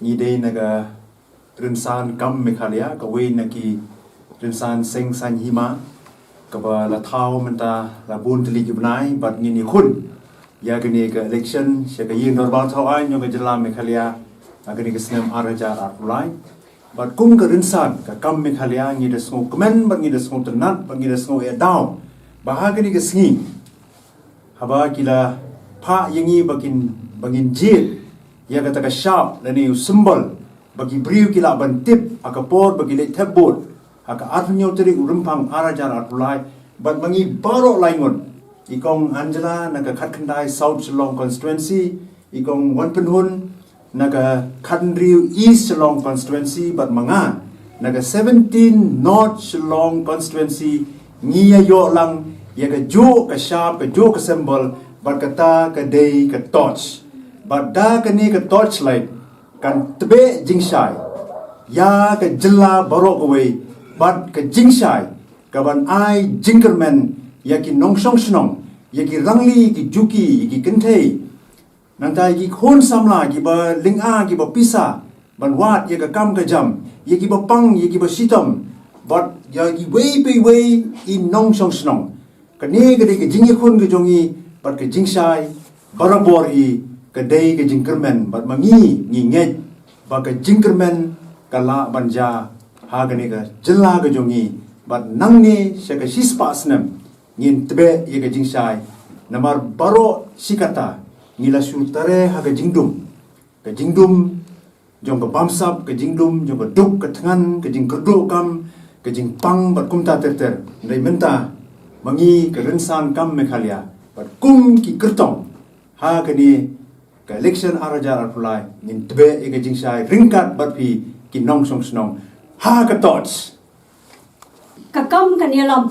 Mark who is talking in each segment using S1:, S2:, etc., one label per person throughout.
S1: ni day naga rinsan kam mekhalia ka we naki rinsan seng san hima ka ba la thau menta la bun tli gibnai bat ni ni khun ya gani ka election sha ka yin normal thau ai nyo ka jala mekhalia agani ka snem araja arulai bat kum ka rinsan ka kam mekhalia ni de smo kmen bat ni de smo tenat bat ni de smo e down bahagani ka singi haba kila pha yangi bagin jil ya kata ka sharp lani symbol bagi briu kila ban tip akapor bagi le tebot aka arnyo teri urumpang arajar atulai bat mangi baro laingon ikong Angela naga khatkhandai South Shillong constituency ikong Wanpenhun naga Khandriu East Shillong constituency bat manga naga 17 North Shillong constituency ngiya yo lang ya ka jo ka sharp ka jo ka symbol bat kata ka day ka torch bat da ka ni ka torchlight kan tebe jingshai ya ka jilla baro ko we bat ka jingshai ka ban ai jingerman ya ki nongsong snong ya ki rangli ki juki ki kentei nantai ki khon samla ki ba linga ki ba pisa ban wat ya ka kam ka jam ya ki ba pang ya ki ba sitam bat ya ki we in nongsong snong ka ni ka de ki jingi khon ka jongi bat ka jingshai barabor i ka day ka jingerman bat mangi ngi nget ba ka jingerman kala banja ha ka ni ka jilla ka jongi bat nangni sha ka shispa snam ngin tebe ye ka jingshai namar baro sikata ngila sultare ha ka jingdum jong ka bamsap ka jingdum jong ka duk ka thangan ka jing kerdo kam ka jing pang bat kumta ter ndai menta mangi ka rinsan kam mekhalia bat kum ki kertong ha ka ni ka election arajar arpulai ngin tebe ye ka jingshai ringkat bat pi ki nong song snong ha ka tots
S2: kakam kan yalam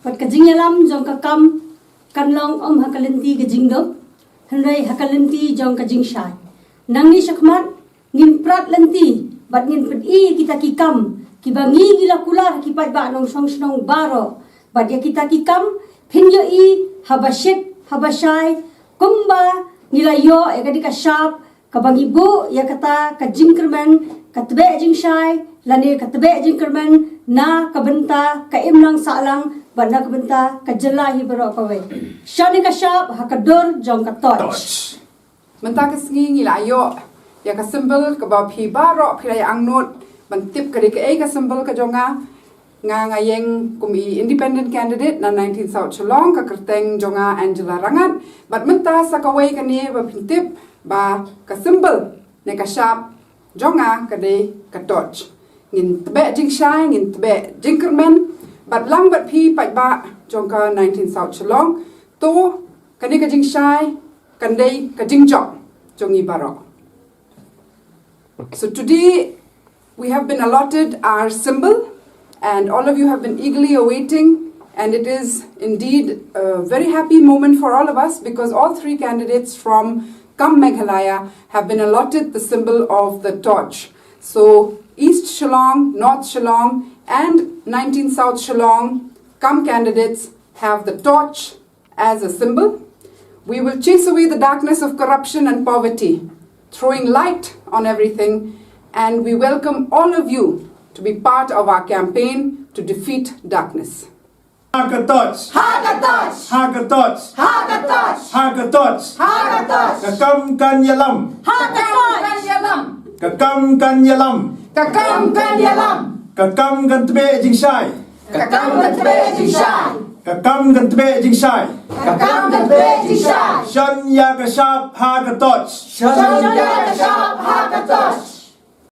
S2: pat ka jing yalam jong kakam kan long hakalinti ka jingdom hanrai hakalinti jong ka jingshai nang ni shakmat ngin prat lenti bat ngin pad i kita kikam kibangi gila kular kipat ba nong song snong baro bat ya kita kikam phinyo i habashit habashai kumba nila yo ya kadi ka sharp kabangi bu ya kata ka jingkerman katbe jingshai lani katbe jingkerman na kabenta ka imlang salang bana kabenta ka jala hi baro kawe shani ka sharp hakador jong ka touch
S3: menta ka singi ngila yo ya ka symbol ka ba phi baro phi ya angnot ban tip ka de ka symbol ka jonga nga yeng kumi independent candidate na 19 South Shillong ka kerteng jonga Angela Rangat bat menta sa kawai ka ni ba pintip ba ka symbol ne ka sharp jonga ka de ka touch ngin tbe jingshai ngin tbe jinkerman bat lang bat phi pat ba jongka 19 South Shillong to kani ka jingshai kan de ka jingjok jongi baro. So today we have been allotted our symbol and all of you have been eagerly awaiting, and it is indeed a very happy moment for all of us because all three candidates from Kam Meghalaya have been allotted the symbol of the torch. So East Shillong, North Shillong and 19 South Shillong Kam candidates have the torch as a symbol. We will chase away the darkness of corruption and poverty, throwing light on everything, and we welcome all of you to be part of our campaign to defeat darkness.
S1: Haga tots,
S4: Haga tots,
S1: haga tots,
S4: Haga tots,
S1: haga tots,
S4: Haga tots,
S1: kakam kan yalam,
S4: Haga tots,
S1: kakam kan yalam,
S4: Kakam kan yalam,
S1: kakam kan tebe jingshai,
S4: Kakam kan tebe jingshai,
S1: kakam kan tebe jingshai,
S4: Kakam kan tebe jingshai,
S1: shan ya ka sharp haga tots,
S4: Shan ya ka sharp Haga tots,